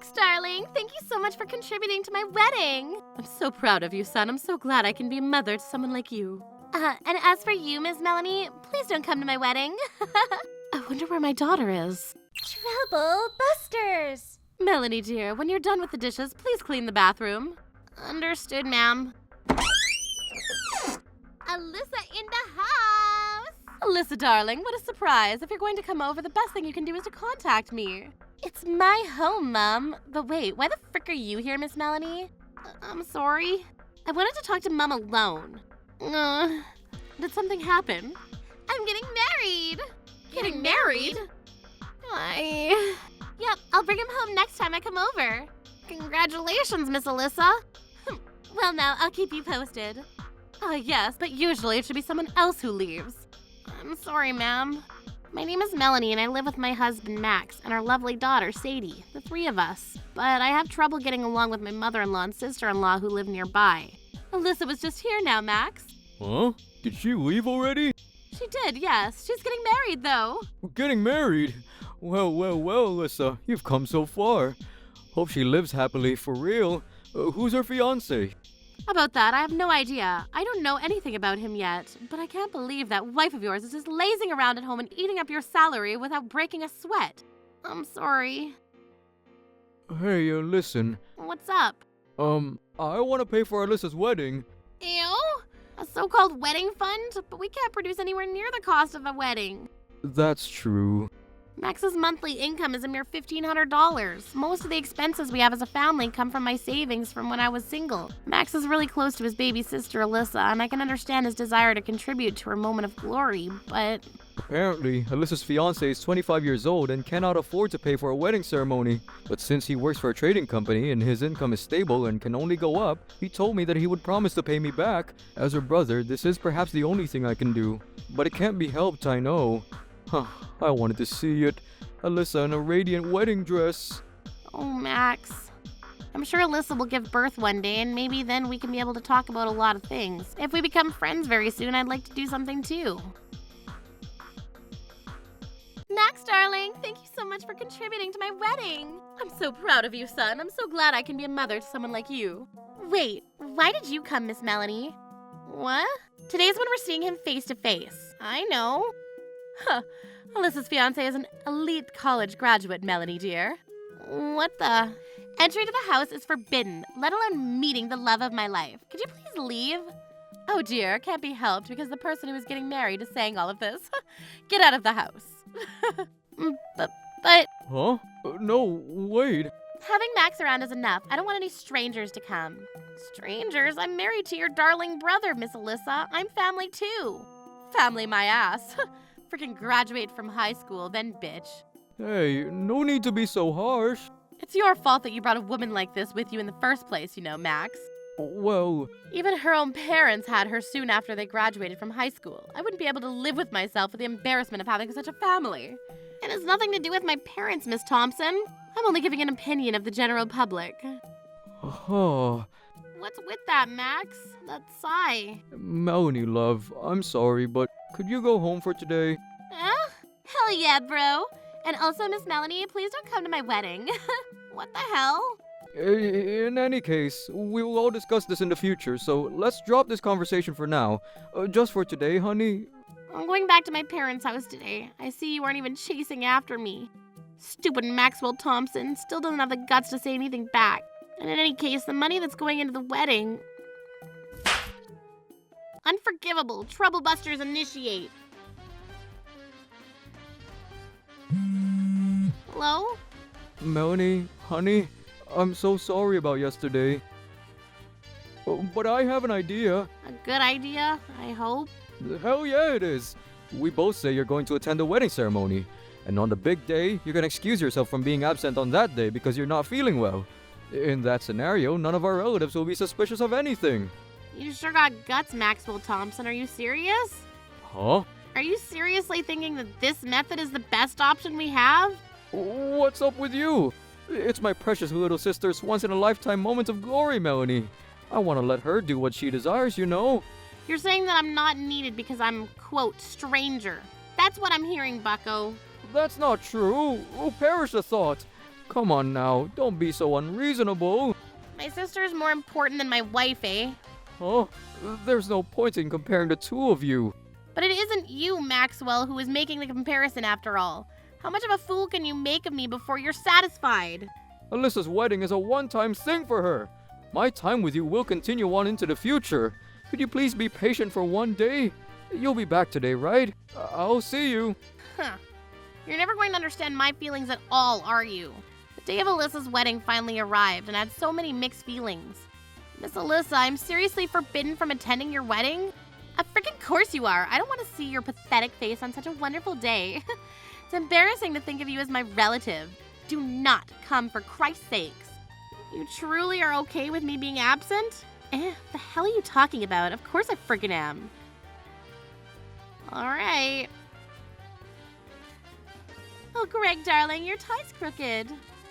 Max, darling, thank you so much for contributing to my wedding. I'm so proud of you, son. I'm so glad I can be a mother to someone like you. And as for you, Miss Melanie, please don't come to my wedding. I wonder where my daughter is. Trouble busters! Melanie, dear, when you're done with the dishes, please clean the bathroom. Understood, ma'am. Alyssa in the house! Alyssa, darling, what a surprise. If you're going to come over, the best thing you can do is to contact me. It's my home, Mum. But wait, why the frick are you here, Miss Melanie? I'm sorry. I wanted to talk to Mum alone. Did something happen? I'm getting married! Getting married? Yep, I'll bring him home next time I come over. Congratulations, Miss Alyssa. Well, now, I'll keep you posted. Yes, but usually it should be someone else who leaves. I'm sorry, ma'am. My name is Melanie, and I live with my husband, Max, and our lovely daughter, Sadie, the three of us. But I have trouble getting along with my mother-in-law and sister-in-law who live nearby. Alyssa was just here now, Max. Huh? Did she leave already? She did, yes. She's getting married, though. Getting married? Well, Alyssa, you've come so far. Hope she lives happily for real. Who's her fiancé? About that, I have no idea. I don't know anything about him yet, but I can't believe that wife of yours is just lazing around at home and eating up your salary without breaking a sweat. I'm sorry. Hey, listen. What's up? I want to pay for Alyssa's wedding. Ew? A so-called wedding fund? But we can't produce anywhere near the cost of a wedding. That's true. Max's monthly income is a mere $1,500. Most of the expenses we have as a family come from my savings from when I was single. Max is really close to his baby sister, Alyssa, and I can understand his desire to contribute to her moment of glory, but... Apparently, Alyssa's fiancé is 25 years old and cannot afford to pay for a wedding ceremony. But since he works for a trading company and his income is stable and can only go up, he told me that he would promise to pay me back. As her brother, this is perhaps the only thing I can do. But it can't be helped, I know. I wanted to see it. Alyssa in a radiant wedding dress. Oh, Max. I'm sure Alyssa will give birth one day, and maybe then we can be able to talk about a lot of things. If we become friends very soon, I'd like to do something too. Max, darling, thank you so much for contributing to my wedding. I'm so proud of you, son. I'm so glad I can be a mother to someone like you. Wait, why did you come, Miss Melanie? What? Today's when we're seeing him face to face. I know. Alyssa's fiancé is an elite college graduate, Melanie, dear. What the? Entry to the house is forbidden, let alone meeting the love of my life. Could you please leave? Oh dear, can't be helped because the person who is getting married is saying all of this. Get out of the house. But... Huh? No, wait. Having Max around is enough. I don't want any strangers to come. Strangers? I'm married to your darling brother, Miss Alyssa. I'm family too. Family my ass. Freaking graduate from high school, then bitch. Hey, no need to be so harsh. It's your fault that you brought a woman like this with you in the first place, you know, Max. Well... Even her own parents had her soon after they graduated from high school. I wouldn't be able to live with myself with the embarrassment of having such a family. It has nothing to do with my parents, Miss Thompson. I'm only giving an opinion of the general public. Oh... What's with that, Max? That sigh. Melanie, love, I'm sorry, but could you go home for today? Hell yeah, bro. And also, Miss Melanie, please don't come to my wedding. What the hell? In any case, we will all discuss this in the future, so let's drop this conversation for now. Just for today, honey. I'm going back to my parents' house today. I see you aren't even chasing after me. Stupid Maxwell Thompson still doesn't have the guts to say anything back. And in any case, the money that's going into the wedding... Unforgivable. Troublebusters initiate. Hello? Melanie, honey, I'm so sorry about yesterday. But I have an idea. A good idea, I hope. Hell yeah, it is. We both say you're going to attend the wedding ceremony. And on the big day, you're going to excuse yourself from being absent on that day because you're not feeling well. In that scenario, none of our relatives will be suspicious of anything. You sure got guts, Maxwell Thompson. Are you serious? Huh? Are you seriously thinking that this method is the best option we have? What's up with you? It's my precious little sister's once-in-a-lifetime moment of glory, Melanie. I want to let her do what she desires, you know. You're saying that I'm not needed because I'm, quote, stranger. That's what I'm hearing, bucko. That's not true. Oh, perish the thought. Come on now, don't be so unreasonable. My sister's more important than my wife, eh? Oh, there's no point in comparing the two of you. But it isn't you, Maxwell, who is making the comparison after all. How much of a fool can you make of me before you're satisfied? Alyssa's wedding is a one-time thing for her. My time with you will continue on into the future. Could you please be patient for one day? You'll be back today, right? I'll see you. Huh. You're never going to understand my feelings at all, are you? The day of Alyssa's wedding finally arrived, and I had so many mixed feelings. Miss Alyssa, I'm seriously forbidden from attending your wedding? Of freaking course you are. I don't want to see your pathetic face on such a wonderful day. It's embarrassing to think of you as my relative. Do not come, for Christ's sakes. You truly are okay with me being absent? The hell are you talking about? Of course I freaking am. Alright. Oh, Greg, darling, your tie's crooked.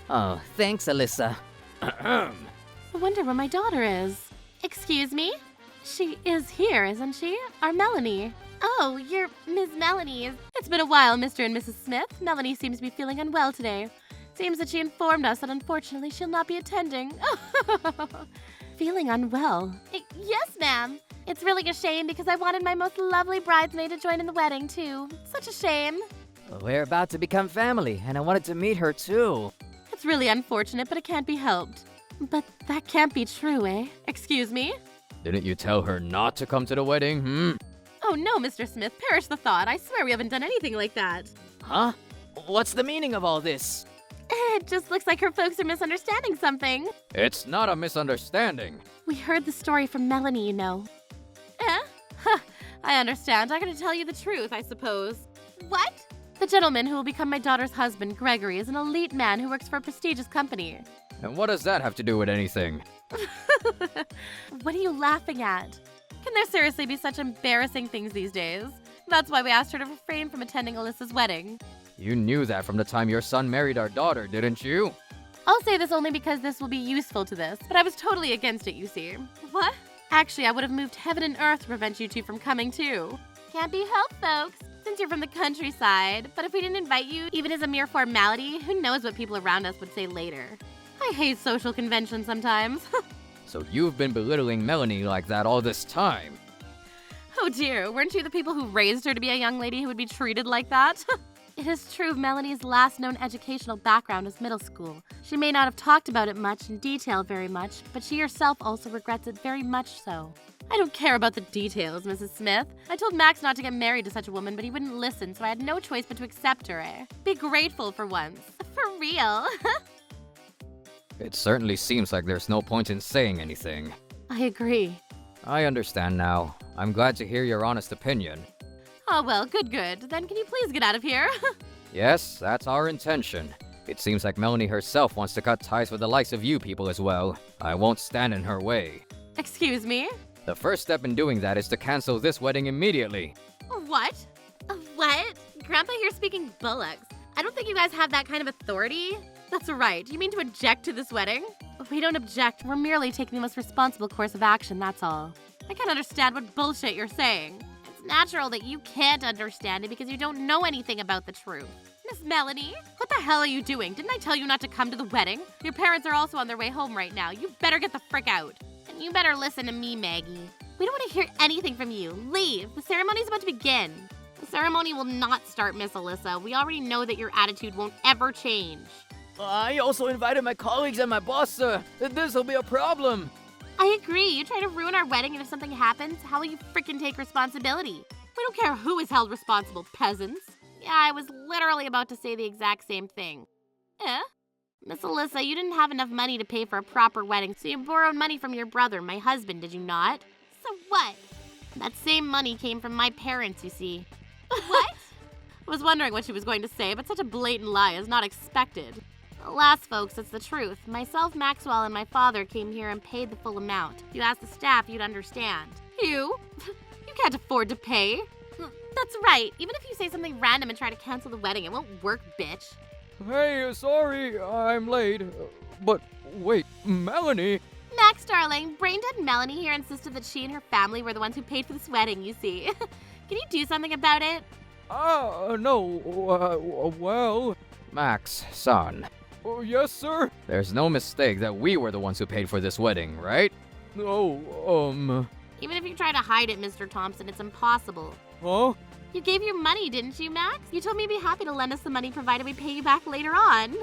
Oh, thanks, Alyssa. I wonder where my daughter is. Excuse me? She is here, isn't she? Our Melanie. Oh, you're Miss Melanie. It's been a while, Mr. and Mrs. Smith. Melanie seems to be feeling unwell today. Seems that she informed us that unfortunately she'll not be attending. Feeling unwell? Yes, ma'am. It's really a shame because I wanted my most lovely bridesmaid to join in the wedding, too. Such a shame. We're about to become family, and I wanted to meet her too. It's really unfortunate, but it can't be helped. But that can't be true, eh? Excuse me? Didn't you tell her not to come to the wedding, Oh no, Mr. Smith, perish the thought. I swear we haven't done anything like that. Huh? What's the meaning of all this? It just looks like her folks are misunderstanding something. It's not a misunderstanding. We heard the story from Melanie, you know. Huh, I understand. I gotta tell you the truth, I suppose. What? The gentleman who will become my daughter's husband, Gregory, is an elite man who works for a prestigious company. And what does that have to do with anything? What are you laughing at? Can there seriously be such embarrassing things these days? That's why we asked her to refrain from attending Alyssa's wedding. You knew that from the time your son married our daughter, didn't you? I'll say this only because this will be useful to this, but I was totally against it, you see. What? Actually, I would have moved heaven and earth to prevent you two from coming, too. Can't be helped, folks, since you're from the countryside. But if we didn't invite you, even as a mere formality, who knows what people around us would say later. I hate social conventions sometimes. So you've been belittling Melanie like that all this time. Oh dear, weren't you the people who raised her to be a young lady who would be treated like that? It is true Melanie's last known educational background was middle school. She may not have talked about it much in detail very much, but she herself also regrets it very much so. I don't care about the details, Mrs. Smith. I told Max not to get married to such a woman, but he wouldn't listen, so I had no choice but to accept her, eh? Be grateful for once. For real. It certainly seems like there's no point in saying anything. I agree. I understand now. I'm glad to hear your honest opinion. Oh well, good. Then can you please get out of here? Yes, that's our intention. It seems like Melanie herself wants to cut ties with the likes of you people as well. I won't stand in her way. Excuse me? The first step in doing that is to cancel this wedding immediately. What? What? Grandpa here speaking bullocks. I don't think you guys have that kind of authority. That's right. You mean to object to this wedding? We don't object. We're merely taking the most responsible course of action, that's all. I can't understand what bullshit you're saying. It's natural that you can't understand it because you don't know anything about the truth. Miss Melanie, what the hell are you doing? Didn't I tell you not to come to the wedding? Your parents are also on their way home right now. You better get the frick out. And you better listen to me, Maggie. We don't want to hear anything from you. Leave. The ceremony's about to begin. The ceremony will not start, Miss Alyssa. We already know that your attitude won't ever change. I also invited my colleagues and my boss, This'll be a problem. I agree. You try to ruin our wedding, and if something happens, how will you frickin' take responsibility? We don't care who is held responsible, peasants. Yeah, I was literally about to say the exact same thing. Miss Alyssa, you didn't have enough money to pay for a proper wedding, so you borrowed money from your brother, my husband, did you not? So what? That same money came from my parents, you see. What? I was wondering what she was going to say, but such a blatant lie is not expected. Alas, folks, it's the truth. Myself, Maxwell, and my father came here and paid the full amount. If you ask the staff, you'd understand. You? You can't afford to pay. That's right. Even if you say something random and try to cancel the wedding, it won't work, bitch. Hey, sorry, I'm late. But wait, Melanie? Max, darling, brain-dead Melanie here insisted that she and her family were the ones who paid for this wedding, you see. Can you do something about it? No, well... Max, son, Oh, yes, sir? There's no mistake that we were the ones who paid for this wedding, right? Oh, Even if you try to hide it, Mr. Thompson, it's impossible. huh? You gave your money, didn't you, Max? You told me you'd be happy to lend us the money provided we pay you back later on.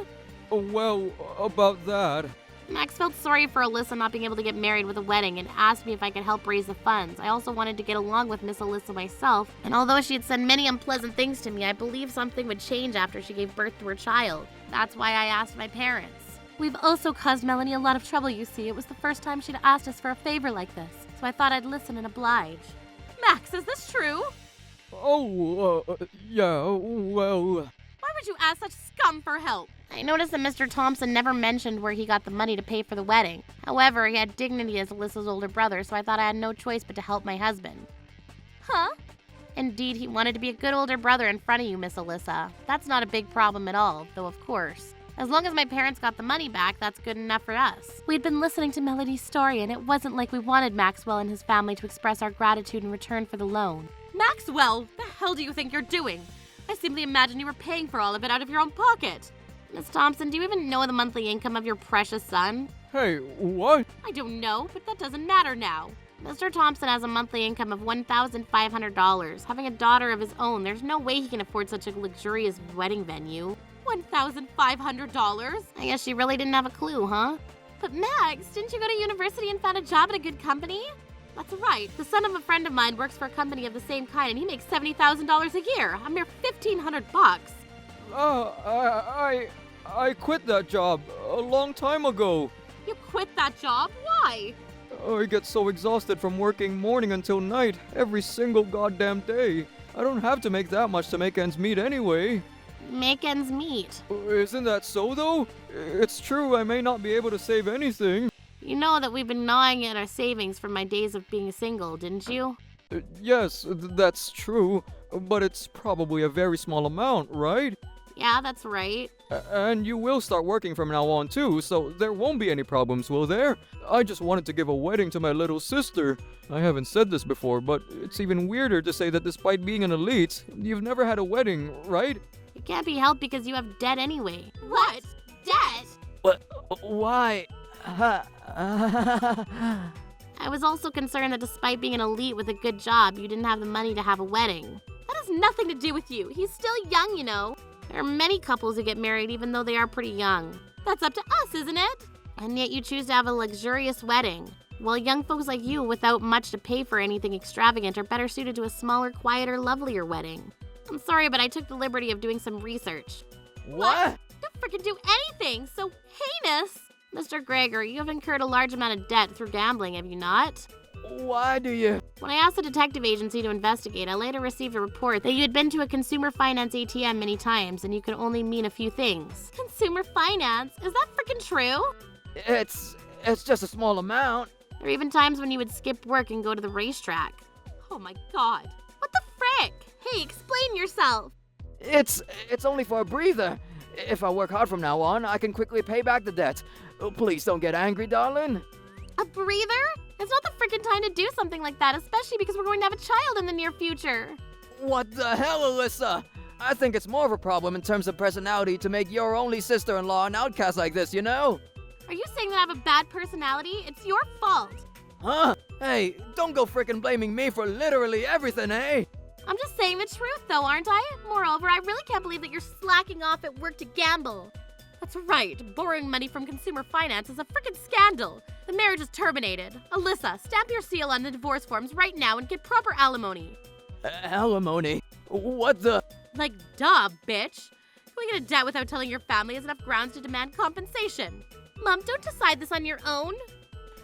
Oh, well, about that. Max felt sorry for Alyssa not being able to get married with a wedding and asked me if I could help raise the funds. I also wanted to get along with Miss Alyssa myself, and although she had said many unpleasant things to me, I believed something would change after she gave birth to her child. That's why I asked my parents. We've also caused Melanie a lot of trouble, you see. It was the first time she'd asked us for a favor like this, so I thought I'd listen and oblige. Max, is this true? Oh, yeah, well... Why would you ask such scum for help? I noticed that Mr. Thompson never mentioned where he got the money to pay for the wedding. However, he had dignity as Alyssa's older brother, so I thought I had no choice but to help my husband. Huh? Indeed, he wanted to be a good older brother in front of you, Miss Alyssa. That's not a big problem at all, though of course. As long as my parents got the money back, that's good enough for us. We'd been listening to Melody's story, and it wasn't like we wanted Maxwell and his family to express our gratitude in return for the loan. Maxwell, the hell do you think you're doing? I simply imagined you were paying for all of it out of your own pocket. Miss Thompson, do you even know the monthly income of your precious son? Hey, what? I don't know, but that doesn't matter now. Mr. Thompson has a monthly income of $1,500. Having a daughter of his own, there's no way he can afford such a luxurious wedding venue. $1,500? I guess she really didn't have a clue, huh? But Max, didn't you go to university and found a job at a good company? That's right. The son of a friend of mine works for a company of the same kind, and he makes $70,000 a year. A mere $1,500. I quit that job a long time ago. You quit that job? Why? I get so exhausted from working morning until night, every single goddamn day. I don't have to make that much to make ends meet anyway. Make ends meet. Isn't that so, though? It's true, I may not be able to save anything. You know that we've been gnawing at our savings from my days of being single, didn't you? Yes, that's true, but it's probably a very small amount, right? Yeah, that's right. And you will start working from now on too, so there won't be any problems, will there? I just wanted to give a wedding to my little sister. I haven't said this before, but it's even weirder to say that despite being an elite, you've never had a wedding, right? It can't be helped because you have debt anyway. What? Debt? What? Why? I was also concerned that despite being an elite with a good job, you didn't have the money to have a wedding. That has nothing to do with you. He's still young, you know. There are many couples who get married even though they are pretty young. That's up to us, isn't it? And yet you choose to have a luxurious wedding. While young folks like you, without much to pay for anything extravagant, are better suited to a smaller, quieter, lovelier wedding. I'm sorry, but I took the liberty of doing some research. What? Don't freaking do anything so heinous! Mr. Gregor, you have incurred a large amount of debt through gambling, have you not? Why do you? When I asked the detective agency to investigate, I later received a report that you had been to a consumer finance ATM many times and you could only mean a few things. Consumer finance? Is that freaking true? It's just a small amount. There were even times when you would skip work and go to the racetrack. Oh my god. What the frick? Hey, explain yourself. It's only for a breather. If I work hard from now on, I can quickly pay back the debt. Oh, please don't get angry, darling. A breather? It's not the freaking time to do something like that, especially because we're going to have a child in the near future. What the hell, Alyssa? I think it's more of a problem in terms of personality to make your only sister-in-law an outcast like this, you know? Are you saying that I have a bad personality? It's your fault. Huh? Hey, don't go frickin' blaming me for literally everything, eh? I'm just saying the truth, though, aren't I? Moreover, I really can't believe that you're slacking off at work to gamble. That's right. Borrowing money from consumer finance is a frickin' scandal. The marriage is terminated. Alyssa, stamp your seal on the divorce forms right now and get proper alimony. Alimony? What the? Like, duh, bitch. Going into debt without telling your family is enough grounds to demand compensation. Mom, don't decide this on your own.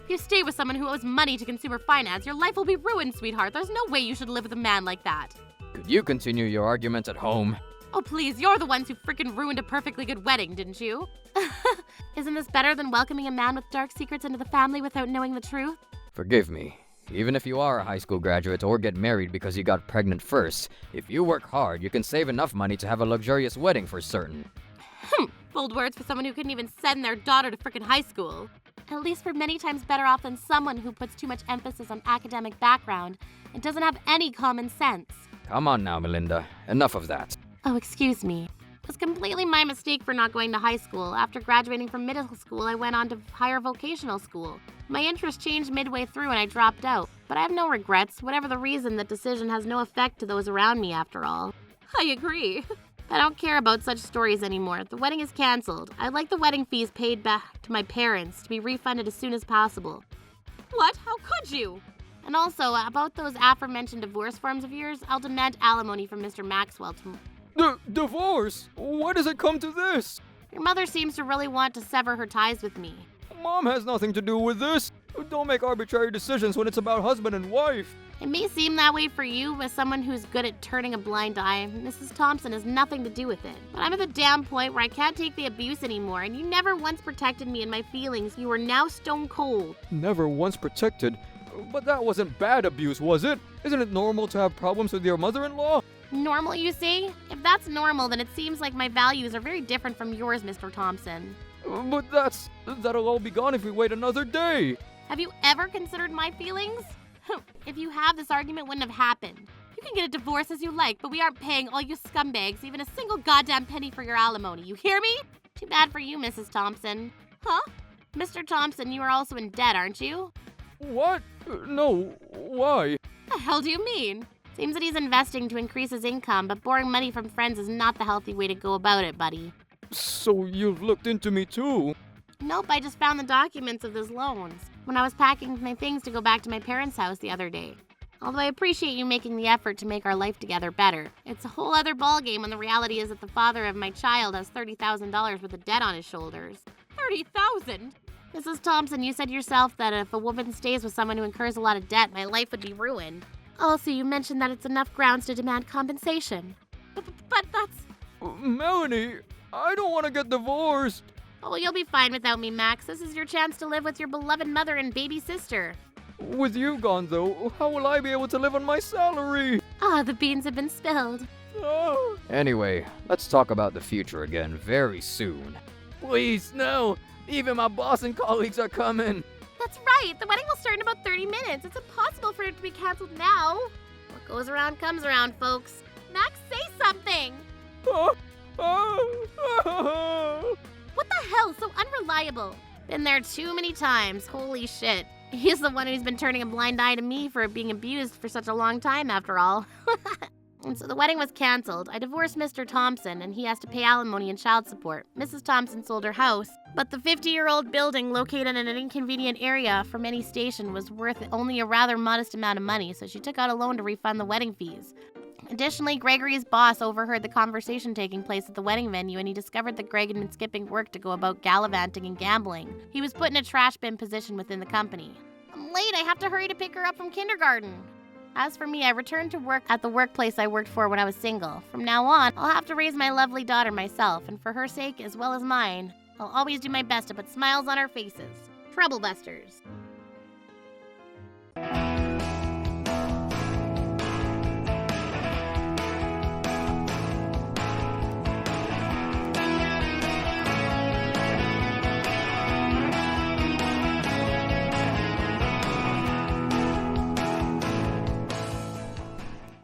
If you stay with someone who owes money to consumer finance, your life will be ruined, sweetheart. There's no way you should live with a man like that. Could you continue your argument at home? Oh, please, you're the ones who frickin' ruined a perfectly good wedding, didn't you? Isn't this better than welcoming a man with dark secrets into the family without knowing the truth? Forgive me. Even if you are a high school graduate or get married because you got pregnant first, if you work hard, you can save enough money to have a luxurious wedding for certain. Bold words for someone who couldn't even send their daughter to frickin' high school. At least we're many times better off than someone who puts too much emphasis on academic background and doesn't have any common sense. Come on now, Melinda. Enough of that. Oh, excuse me. It was completely my mistake for not going to high school. After graduating from middle school, I went on to higher vocational school. My interest changed midway through and I dropped out. But I have no regrets. Whatever the reason, that decision has no effect to those around me after all. I agree. I don't care about such stories anymore. The wedding is canceled. I'd like the wedding fees paid back to my parents to be refunded as soon as possible. What? How could you? And also, about those aforementioned divorce forms of yours, I'll demand alimony from Mr. Maxwell Divorce? Why does it come to this? Your mother seems to really want to sever her ties with me. Mom has nothing to do with this. Don't make arbitrary decisions when it's about husband and wife. It may seem that way for you, as someone who's good at turning a blind eye. Mrs. Thompson has nothing to do with it. But I'm at the damn point where I can't take the abuse anymore, and you never once protected me and my feelings. You are now stone cold. Never once protected. But that wasn't bad abuse, was it? Isn't it normal to have problems with your mother-in-law? Normal, you see? If that's normal, then it seems like my values are very different from yours, Mr. Thompson. But that'll all be gone if we wait another day. Have you ever considered my feelings? If you have, this argument wouldn't have happened. You can get a divorce as you like, but we aren't paying all you scumbags even a single goddamn penny for your alimony. You hear me? Too bad for you, Mrs. Thompson. Huh? Mr. Thompson, you are also in debt, aren't you? What? No. Why? The hell do you mean? Seems that he's investing to increase his income, but borrowing money from friends is not the healthy way to go about it, buddy. So you've looked into me too? Nope, I just found the documents of his loans when I was packing my things to go back to my parents' house the other day. Although I appreciate you making the effort to make our life together better. It's a whole other ballgame when the reality is that the father of my child has $30,000 worth of debt on his shoulders. $30,000? Mrs. Thompson, you said yourself that if a woman stays with someone who incurs a lot of debt, my life would be ruined. Also, you mentioned that it's enough grounds to demand compensation. But that's... Melanie, I don't want to get divorced. Oh, you'll be fine without me, Max. This is your chance to live with your beloved mother and baby sister. With you gone, though, how will I be able to live on my salary? Ah, the beans have been spilled. Oh. Anyway, let's talk about the future again very soon. Please, no. Even my boss and colleagues are coming. That's right. The wedding will start in about 30 minutes. It's impossible for it to be canceled now. What goes around comes around, folks. Max, say something. What the hell? So unreliable. Been there too many times. Holy shit. He's the one who's been turning a blind eye to me for being abused for such a long time, after all. And so the wedding was canceled. I divorced Mr. Thompson, and he has to pay alimony and child support. Mrs. Thompson sold her house, but the 50-year-old building located in an inconvenient area from any station was worth only a rather modest amount of money, so she took out a loan to refund the wedding fees. Additionally, Gregory's boss overheard the conversation taking place at the wedding venue, and he discovered that Greg had been skipping work to go about gallivanting and gambling. He was put in a trash bin position within the company. I'm late. I have to hurry to pick her up from kindergarten. As for me, I returned to work at the workplace I worked for when I was single. From now on, I'll have to raise my lovely daughter myself, and for her sake as well as mine, I'll always do my best to put smiles on our faces. Troublebusters.